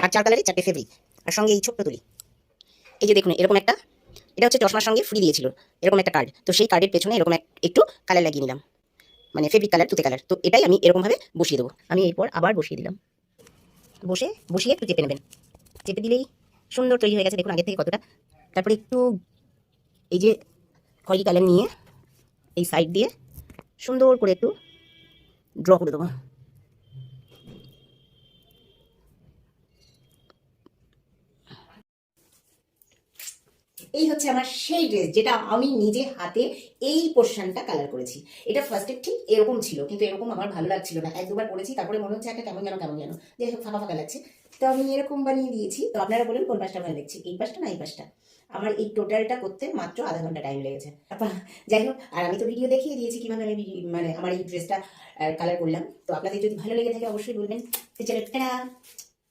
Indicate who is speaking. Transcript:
Speaker 1: আর 4 কালারে 4টে ফেব্রিক, আর সঙ্গে এই ছোট্ট তুলি। এই যে দেখুন এরকম একটা, এটা হচ্ছে চশমার সঙ্গে ফ্রি দিয়েছিল এরকম একটা কার্ড, তো সেই কার্ডের পেছনে এরকম একটু কালার লাগিয়ে নিলাম, মানে ফেব্রিক কালার, তুতে কালার। তো এটাই আমি এরকমভাবে বসিয়ে দেবো। আমি এরপর আবার বসিয়ে দিলাম, বসিয়ে একটু চেপে নেবেন, চেপে দিলেই সুন্দর তৈরি হয়ে গেছে। দেখুন আগে থেকে কতটা। তারপরে একটু এই যে খয়েরি কালার নিয়ে এই সাইড দিয়ে সুন্দর করে একটু ড্র করে দেবো। এই হচ্ছে আমার সেই ড্রেস, যেটা আমি নিজে হাতে এই পোর্শনটা কালার করেছি। এটা ফার্স্টে ঠিক এরকম ছিল, কিন্তু এরকম আমার ভালো লাগছিল না। এক দুবার পরেছি, তারপরে মনে হচ্ছে একটা কেমন যেন যাই হোক ফাঁকা ফাঁকা লাগছে। তো আমি এরকম বানিয়ে দিয়েছি। তো আপনারা বলুন কোন পাশটা ভালো লাগছে, এই পাশটা না এই পাশটা? আমার এই টোটালটা করতে মাত্র আধা ঘন্টা টাইম লেগেছে। যাই হোক, আর আমি তো ভিডিও দেখিয়ে দিয়েছি কিভাবে আমি মানে আমার এই ড্রেসটা কালার করলাম। তো আপনাদের যদি ভালো লেগে থাকে অবশ্যই বলবেন। তো চলো টাটা।